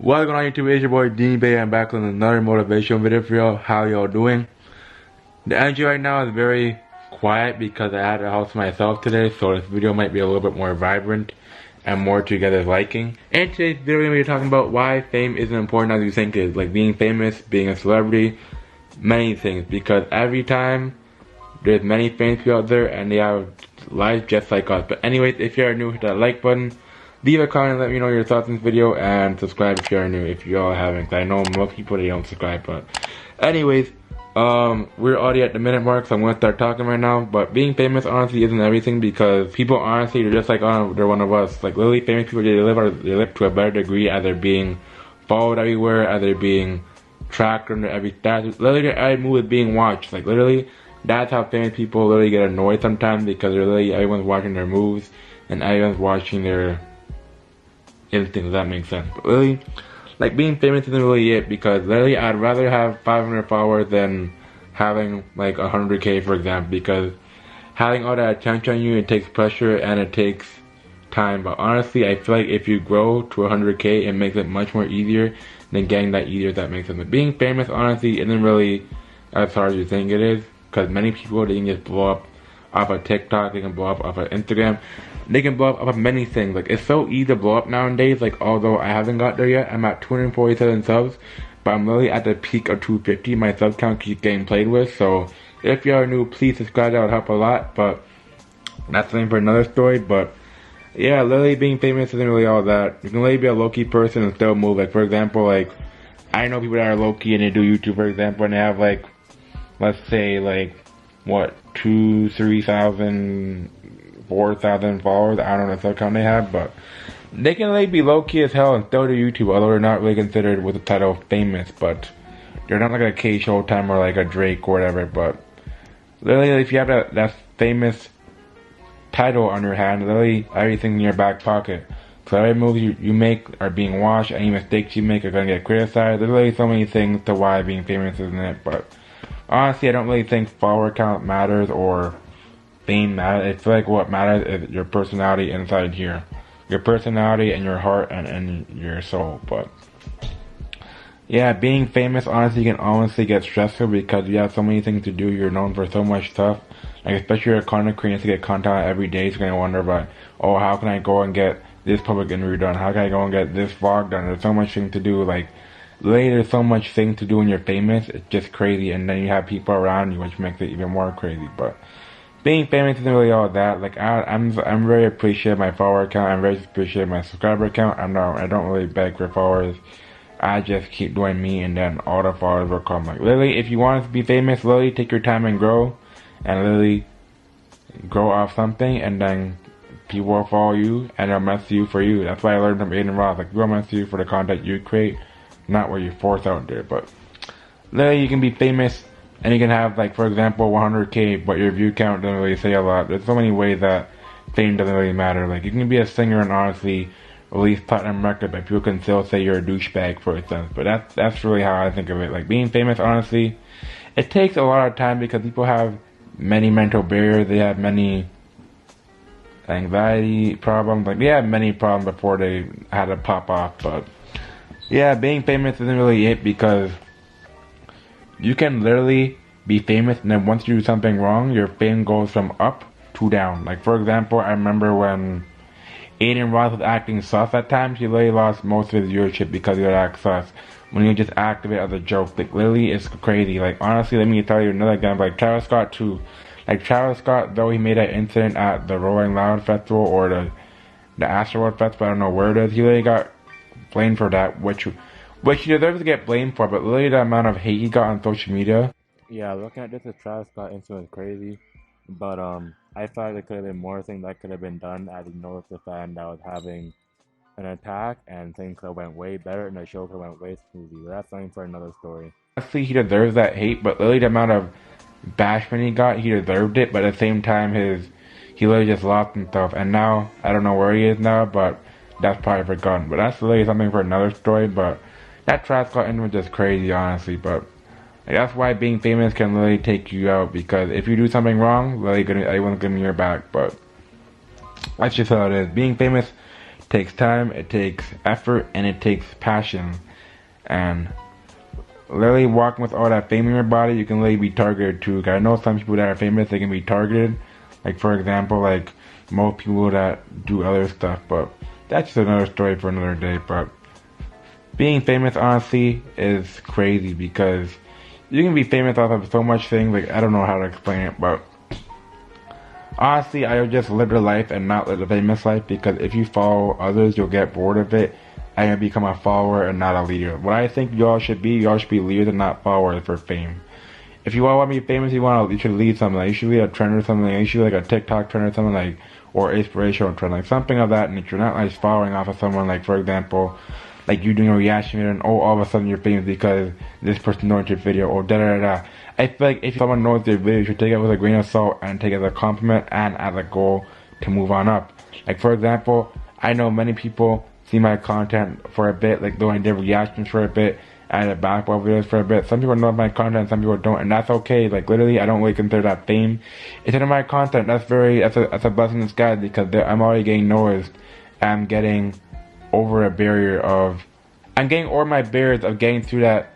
What's going on YouTube? It's your boy deemybaby. I'm back with another motivational video for y'all. How y'all doing? The energy right now is very quiet because I had a house myself today, so this video might be a little bit more vibrant and more to you guys' liking. And today's video we're going to be talking about why fame isn't important as you think it is. Like being famous, being a celebrity, many things. Because every time there's many famous people out there and they have lives just like us. But anyways, if you are new, hit that like button. Leave a comment and let me know your thoughts on this video, and subscribe if you are new, if you all haven't. I know most people, they don't subscribe, but anyways, we're already at the minute mark, so I'm gonna start talking right now. But being famous honestly isn't everything, because people honestly, they're just like, oh, they're one of us. Like literally famous people, they live to a better degree, as they're being followed everywhere, as they're being tracked under every stat. Literally their every move is being watched. Like literally, that's how famous people literally get annoyed sometimes, because literally everyone's watching their moves and everyone's watching their instincts, if that makes sense. But really, like being famous isn't really it, because literally I'd rather have 500 followers than having like 100k, for example, because having all that attention on you, it takes pressure and it takes time. But honestly, I feel like if you grow to 100k, it makes it much more easier than getting that easier, if that makes sense. But being famous honestly isn't really as hard as you think it is, because many people, they can just blow up off of TikTok, they can blow up off of Instagram, they can blow up off of many things. Like it's so easy to blow up nowadays. Like although I haven't got there yet, I'm at 247 subs, but I'm literally at the peak of 250. My sub count keeps getting played with, so if you are new, please subscribe, that would help a lot. But that's something for another story. But yeah, literally being famous isn't really all that. You can literally be a low-key person and still move. Like for example, like I know people that are low-key and they do YouTube, for example, and they have like, let's say like what, 2,000, 3,000, 4,000 followers. I don't know the sub count they have, but they can like be low key as hell and still do YouTube, although they're not really considered with the title of famous. But they're not like a K Showtime or like a Drake or whatever. But literally, if you have that famous title on your hand, literally everything in your back pocket. So every move you make are being watched. Any mistakes you make are gonna get criticized. There's literally so many things to why being famous isn't it. But honestly, I don't really think follower count matters or fame matters. I feel like what matters is your personality inside here. Your personality and your heart and your soul. But yeah, being famous honestly can honestly get stressful, because you have so many things to do. You're known for so much stuff. Like especially your content creators to get content out every day. So you're gonna wonder about, oh, how can I go and get this public interview done? How can I go and get this vlog done? There's so much things to do. Like literally there's so much things to do when you're famous. It's just crazy. And then you have people around you, which makes it even more crazy. But being famous isn't really all that. Like I'm very appreciative of my follower count. I'm very appreciative of my subscriber count. I don't really beg for followers. I just keep doing me, and then all the followers will come. Like literally, if you want to be famous, literally take your time and grow, and literally grow off something, and then people will follow you and they'll mess you for you. That's why I learned from Aiden Ross. Like people mess you for the content you create, not what you force out there. But literally, you can be famous and you can have, like, for example, 100k, but your view count doesn't really say a lot. There's so many ways that fame doesn't really matter. Like, you can be a singer and honestly release platinum record, but people can still say you're a douchebag, for instance. But that's really how I think of it. Like, being famous, honestly, it takes a lot of time, because people have many mental barriers. They have many anxiety problems. Like, they have many problems before they had to pop off. But yeah, being famous isn't really it, because you can literally be famous, and then once you do something wrong, your fame goes from up to down. Like for example, I remember when Aiden Ross was acting sus at times, he literally lost most of his viewership because he would act sus when he just acted it as a joke. Like literally, it's crazy. Like honestly, let me tell you another example. Like Travis Scott too. Like Travis Scott, though he made that incident at the Rolling Loud Festival or the Astroworld Festival, I don't know where it is, he literally got blamed for that, which he deserves to get blamed for. But literally the amount of hate he got on social media. Yeah, looking at this as Travis Scott incident is crazy. But I thought there could have been more things that could have been done, as he noticed the fan that was having an attack, and things could have went way better and the show could have went way smoothly. But that's something for another story. Honestly, he deserves that hate, but literally the amount of bashment he got, he deserved it. But at the same time, he literally just lost himself, and now I don't know where he is now, but that's probably forgotten. But that's literally something for another story. But that Travis Scott incident was just crazy, honestly. But like, that's why being famous can literally take you out, because if you do something wrong, literally everyone's gonna be your back. But that's just how it is. Being famous takes time, it takes effort, and it takes passion. And literally walking with all that fame in your body, you can literally be targeted too. Cause I know some people that are famous, they can be targeted. Like for example, like most people that do other stuff, but that's just another story for another day. But being famous, honestly, is crazy because you can be famous off of so much things. Like I don't know how to explain it, but honestly, I would just live your life and not live the famous life, because if you follow others, you'll get bored of it and you'll become a follower and not a leader. What I think y'all should be leaders and not followers for fame. If you all want to be famous, you should lead something. Like you should lead a trend or something. Like you should like a TikTok trend or something, like, or inspirational trend, like something of that nature. Not like following off of someone, like for example, like you doing a reaction video and all of a sudden you're famous because this person knows your video or da da da. I feel like if someone knows your video, you should take it with a grain of salt and take it as a compliment and as a goal to move on up. Like for example, I know many people see my content for a bit, like though I did reactions for a bit, I did basketball videos for a bit. Some people know my content, some people don't, and that's okay. Like literally, I don't really consider that fame. It's in my content. That's a blessing in disguise, because I'm already getting noticed. I'm getting over I'm getting over my barriers of getting through that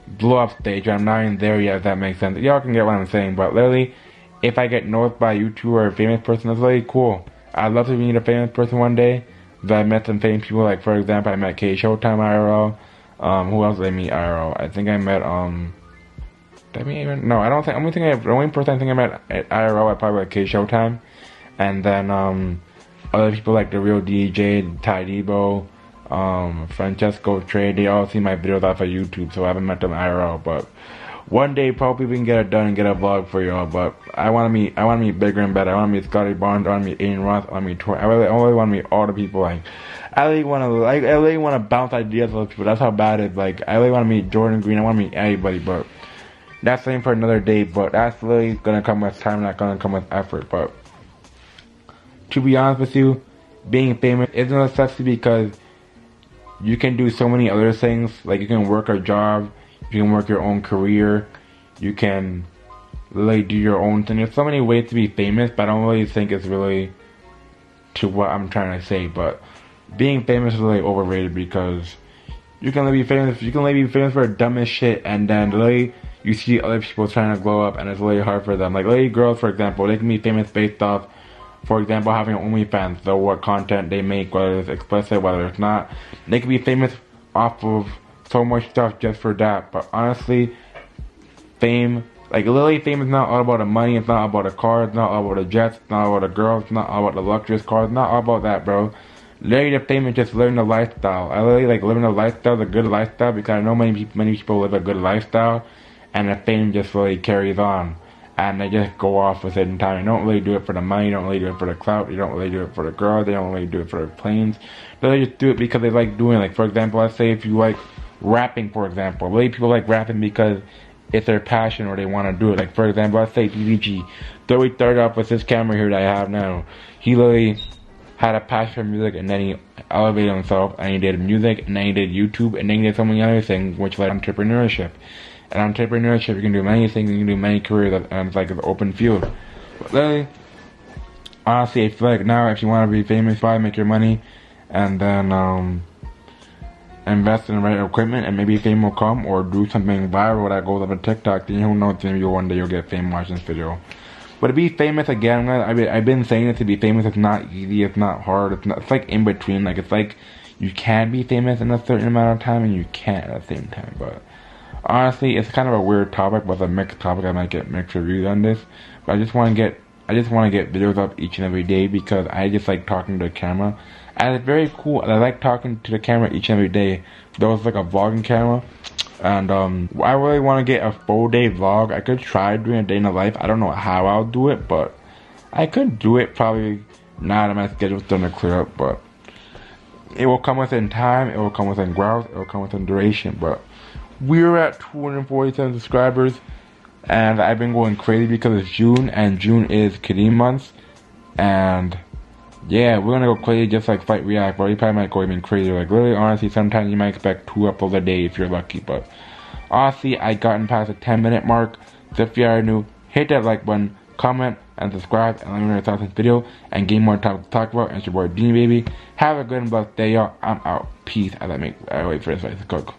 blow up stage. I'm not even there yet, if that makes sense. Y'all can get what I'm saying, but literally, if I get noticed by a YouTuber or a famous person, that's really cool. I'd love to meet a famous person one day. But I met some famous people, like for example, I met K Showtime IRL. Who else did I meet IRL? I think I met did I meet even? No, I don't think. The only person I think I met at IRL, I probably like K Showtime, and then other people like the Real DJ, Ty Debo, Francesco Trey. They all see my videos off of YouTube, so I haven't met them IRL. But one day probably we can get it done and get a vlog for y'all. But I want to meet bigger and better. I want to meet Scotty Barnes. I want to meet Aiden Ross. I want to meet Troy. I really want to meet all the people. Like I really want to bounce ideas with people. That's how bad it is. Like I really want to meet Jordan Green. I want to meet everybody. But that's something for another day. But that's really gonna come with time. Not gonna come with effort. But to be honest with you, being famous isn't a necessity, because you can do so many other things. Like you can work a job. You can work your own career. You can really do your own thing. There's so many ways to be famous, but I don't really think it's really to what I'm trying to say. But being famous is really overrated, because you can only be famous. You can only be famous for the dumbest shit, and then really you see other people trying to glow up, and it's really hard for them. Like lady girls, for example, they can be famous based off, for example, having OnlyFans. So what content they make, whether it's explicit, whether it's not, they can be famous off of so much stuff just for that. But honestly, fame, like literally fame is not all about the money, it's not all about the cars, it's not all about the jets, it's not all about the girls, it's not all about the luxurious cars, it's not all about that, bro. Literally the fame is just living the lifestyle. I really like living the lifestyle, the good lifestyle, because I know many people live a good lifestyle, and the fame just really carries on. And they just go off a certain time. You don't really do it for the money, you don't really do it for the clout, you don't really do it for the girls, they don't really do it for the planes. They just do it because they like doing it. Like for example, let's say if you like rapping, for example. Really, people like rapping because it's their passion or they want to do it. Like for example, let's say DVG. Though he started off with this camera here that I have now, he literally had a passion for music, and then he elevated himself, and he did music, and then he did YouTube, and then he did so many other things, which led entrepreneurship. And entrepreneurship, you can do many things, you can do many careers, and it's like an open field. But literally, honestly, I feel like now if you want to be famous, probably make your money, and then invest in the right equipment, and maybe fame will come, or do something viral that goes up on TikTok. Then who knows, maybe one day you'll get fame watching this video. But to be famous, again, I've been saying it, to be famous, it's not easy, it's not hard, it's like in between. Like it's like you can be famous in a certain amount of time, and you can't at the same time. But honestly, it's kind of a weird topic, but it's a mixed topic. I might get mixed reviews on this, but I just want to get videos up each and every day, because I just like talking to the camera. And it's very cool. I like talking to the camera each and every day. There was like a vlogging camera, and I really want to get a full day vlog. I could try doing a day in the life. I don't know how I'll do it, but I could do it. Probably now that my schedule's starting to clear up, but it will come within time. It will come within growth. It will come within duration. But we're at 247 subscribers, and I've been going crazy because it's June, and June is Kareem month, and yeah, we're gonna go crazy just like Fight React, but you probably might go even crazier. Like literally, honestly, sometimes you might expect 2 uploads a day if you're lucky. But honestly, I gotten past the 10-minute mark. So if you are new, hit that like button, comment, and subscribe, and let me know your thoughts on this video, and gain more topics to talk about. And it's your boy, deemybaby. Have a good and blessed day, y'all. I'm out. Peace. As I wait for this rice to cook.